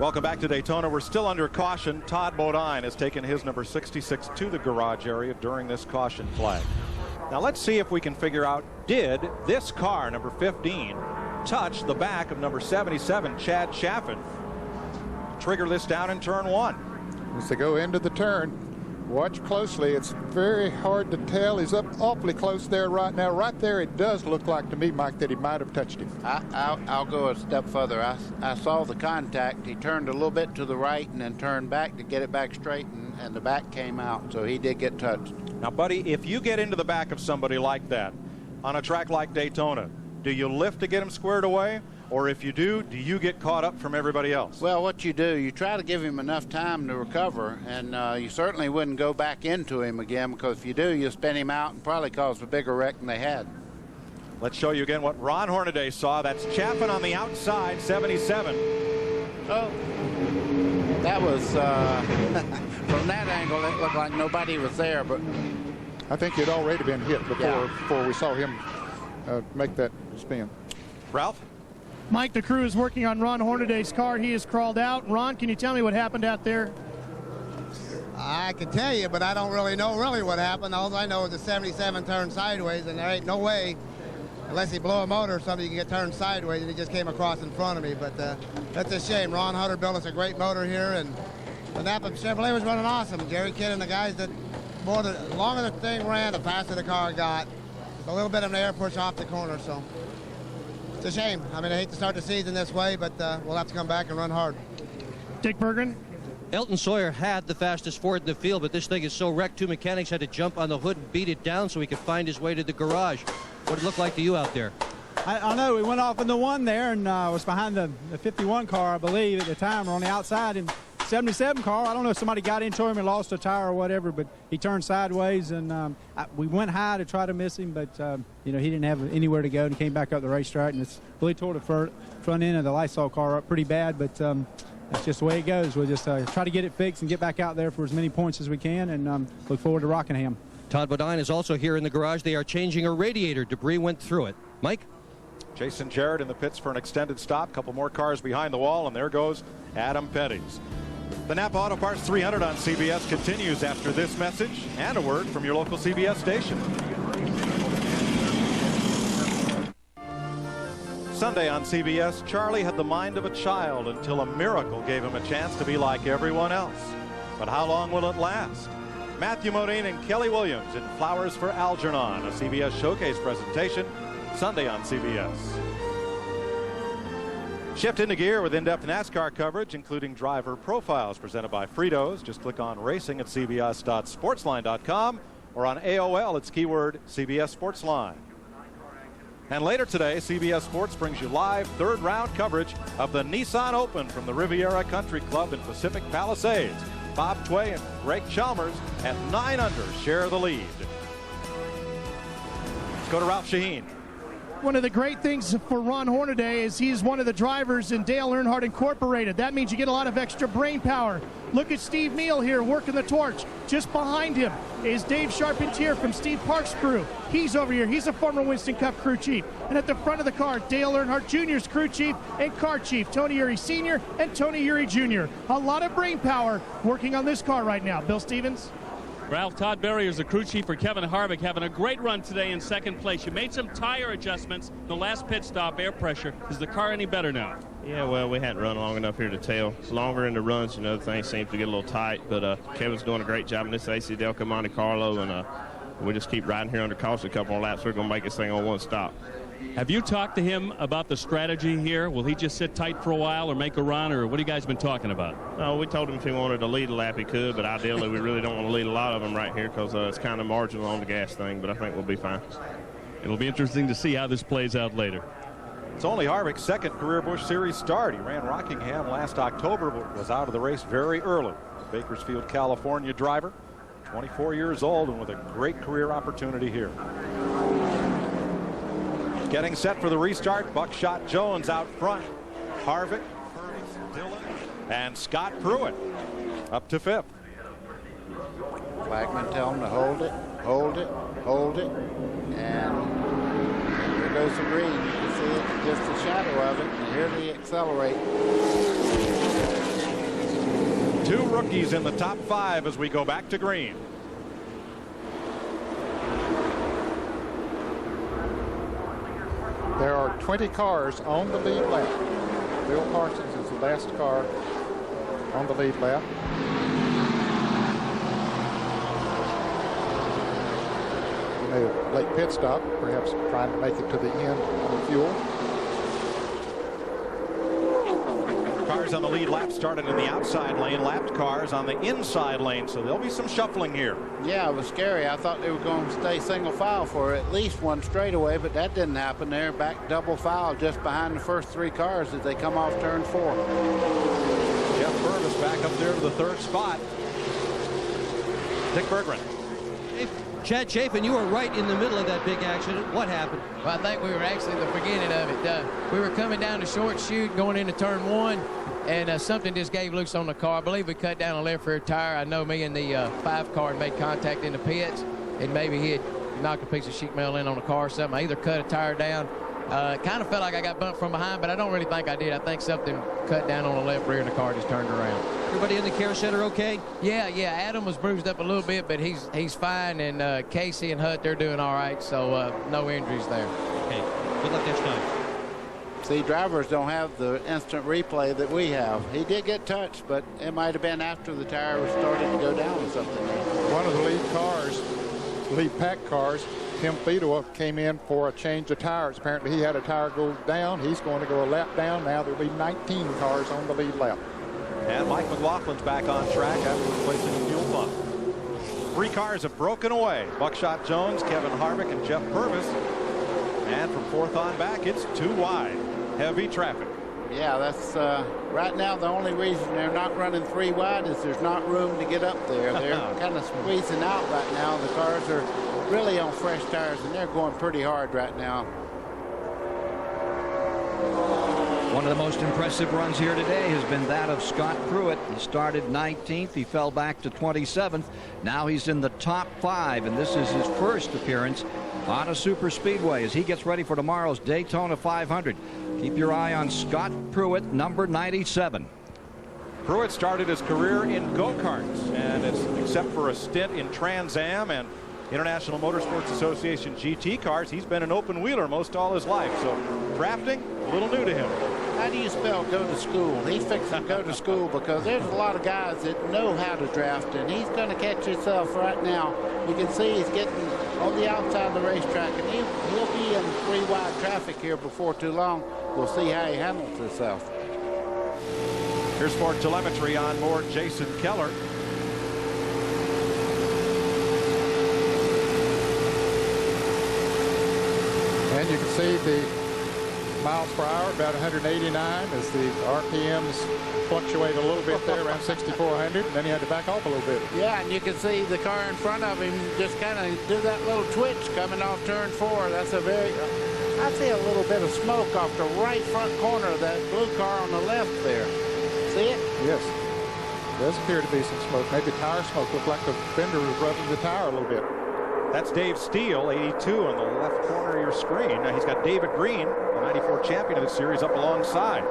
Welcome back to Daytona. We're still under caution. Todd Bodine has taken his number 66 to the garage area during this caution flag. Now let's see if we can figure out, did this car, number 15, touch the back of number 77, Chad Chaffin, trigger this down in turn 1? As they go into the turn, watch closely. It's very hard to tell. He's up awfully close there right now. Right there, it does look like to me, Mike, that he might have touched him. I'll go a step further. I saw the contact. He turned a little bit to the right and then turned back to get it back straight, and the back came out, so he did get touched. Now, buddy, if you get into the back of somebody like that on a track like Daytona, do you lift to get him squared away? Or if you do you get caught up from everybody else? Well, what you do, you try to give him enough time to recover, and you certainly wouldn't go back into him again, because if you do, you'll spin him out and probably cause a bigger wreck than they had. Let's show you again what Ron Hornaday saw. That's Chaffin on the outside, 77. Oh, that was, from that angle, it looked like nobody was there, but I think he'd already been hit before we saw him make that spin. Ralph? Mike, the crew is working on Ron Hornaday's car. He has crawled out. Ron, can you tell me what happened out there? I can tell you, but I don't really know what happened. All I know is the 77 turned sideways, and there ain't no way, unless he blew a motor or something, you can get turned sideways, and he just came across in front of me. But that's a shame. Ron Hunter built us a great motor here, and the Napa Chevrolet was running awesome. Jerry Kidd and the guys that the longer the thing ran, the faster the car got. A little bit of an air push off the corner, so it's a shame. I mean, I hate to start the season this way, but we'll have to come back and run hard. Dick Bergen? Elton Sawyer had the fastest Ford in the field, but this thing is so wrecked, two mechanics had to jump on the hood and beat it down so he could find his way to the garage. What did it look like to you out there? I know we went off in the one there and was behind the 51 car, I believe, at the time. We're on the outside, and 77 car, I don't know if somebody got into him and lost a tire or whatever, but he turned sideways, and we went high to try to miss him, but you know, he didn't have anywhere to go, and he came back up the racetrack, and it's really tore the front end of the Lysol car up pretty bad, but that's just the way it goes. We'll just try to get it fixed and get back out there for as many points as we can, and look forward to Rockingham. Todd Bodine is also here in the garage. They are changing a radiator. Debris went through it. Mike? Jason Jarrett in the pits for an extended stop. Couple more cars behind the wall, and there goes Adam Petty's. The Napa Auto Parts 300 on CBS continues after this message and a word from your local CBS station. Sunday on CBS, Charlie had the mind of a child until a miracle gave him a chance to be like everyone else. But how long will it last? Matthew Modine and Kelly Williams in Flowers for Algernon, a CBS Showcase presentation, Sunday on CBS. Shift into gear with in-depth NASCAR coverage, including driver profiles presented by Fritos. Just click on racing at cbs.sportsline.com or on AOL, it's keyword CBS Sportsline. And later today, CBS Sports brings you live third-round coverage of the Nissan Open from the Riviera Country Club in Pacific Palisades. Bob Tway and Greg Chalmers at 9 under share the lead. Let's go to Ralph Shaheen. One of the great things for Ron Hornaday is he's one of the drivers in Dale Earnhardt Incorporated. That means you get a lot of extra brain power. Look at Steve Neal here working the torch. Just behind him is Dave Charpentier from Steve Park's crew. He's over here. He's a former Winston Cup crew chief. And at the front of the car, Dale Earnhardt Jr.'s crew chief and car chief, Tony Eury Sr. and Tony Eury Jr. A lot of brain power working on this car right now. Bill Stevens? Ralph, Todd Berry is the crew chief for Kevin Harvick, having a great run today in second place. You made some tire adjustments in the last pit stop, air pressure. Is the car any better now? Yeah, well, we hadn't run long enough here to tell. It's longer in the runs, you know, things seem to get a little tight, but Kevin's doing a great job in this AC Delco Monte Carlo, and we just keep riding here under caution a couple of laps. We're going to make this thing on one stop. Have you talked to him about the strategy here? Will he just sit tight for a while or make a run, or what have you guys been talking about? No, we told him if he wanted to lead a lap, he could, but ideally we really don't want to lead a lot of them right here because it's kind of marginal on the gas thing, but I think we'll be fine. It'll be interesting to see how this plays out later. It's only Harvick's second career Busch Series start. He ran Rockingham last October, but was out of the race very early. The Bakersfield, California driver, 24 years old and with a great career opportunity here. Getting set for the restart, Buckshot Jones out front. Harvick, Dillon, and Scott Pruitt up to fifth. Blackman tell him to hold it, hold it, hold it, and here goes the green. You can see it, just the shadow of it, and here they accelerate. 2 rookies in the top 5 as we go back to green. There are 20 cars on the lead lap. Bill Parsons is the last car on the lead lap. He made a late pit stop, perhaps trying to make it to the end on the fuel. Cars on the lead lap started in the outside lane, lapped cars on the inside lane, so there'll be some shuffling here. Yeah, it was scary. I thought they were going to stay single file for at least one straightaway, but that didn't happen. They're back double file just behind the first 3 cars as they come off turn 4. Jeff Purvis back up there to the 3rd spot. Dick Berggren. Chad Chafin, you were right in the middle of that big accident. What happened? Well, I think we were actually the beginning of it. We were coming down the short chute going into turn 1, and something just gave loose on the car. I believe we cut down a left rear tire. I know me and the 5 car made contact in the pits, and maybe he had knocked a piece of sheet metal in on the car or something. I either cut a tire down. Kind of felt like I got bumped from behind, but I don't really think I did. I think something cut down on the left rear and the car just turned around. Everybody in the care center okay? Yeah. Adam was bruised up a little bit, but he's fine, and Casey and Hutt, they're doing all right, so no injuries there. Okay, good luck next time. See, drivers don't have the instant replay that we have. He did get touched, but it might have been after the tire was starting to go down or something. One of the lead cars, lead pack cars, Tim Fedor, came in for a change of tires. Apparently he had a tire go down. He's going to go a lap down. Now there'll be 19 cars on the lead lap. And Mike McLaughlin's back on track after replacing the fuel pump. 3 cars have broken away. Buckshot Jones, Kevin Harvick, and Jeff Purvis. And from 4th on back, it's 2 wide. Heavy traffic. Yeah, that's right now the only reason they're not running 3 wide is there's not room to get up there. They're kind of squeezing out right now. The cars are really on fresh tires, and they're going pretty hard right now. One of the most impressive runs here today has been that of Scott Pruitt. He started 19th. He fell back to 27th. Now he's in the top 5, and this is his first appearance on a super speedway as he gets ready for tomorrow's Daytona 500. Keep your eye on Scott Pruitt, number 97. Pruitt started his career in go-karts, and except for a stint in Trans Am and International Motorsports Association GT cars, he's been an open wheeler most all his life. So drafting, a little new to him. How do you spell go to school? He's fixing to go to school because there's a lot of guys that know how to draft, and he's going to catch himself right now. You can see he's getting on the outside of the racetrack, and he'll be in 3 wide traffic here before too long. We'll see how he handles himself. Here's Ford telemetry on board Jason Keller. And you can see the miles per hour about 189 as the RPMs fluctuate a little bit there around 6,400, and then he had to back off a little bit. Yeah, and you can see the car in front of him just kind of do that little twitch coming off turn 4. That's a very, I see a little bit of smoke off the right front corner of that blue car on the left there. See it? Yes. There does appear to be some smoke. Maybe tire smoke. Looked like the fender was rubbing the tire a little bit. That's Dave Steele, 82 on the left corner of your screen. Now he's got David Green, the 94 champion of the series, up alongside.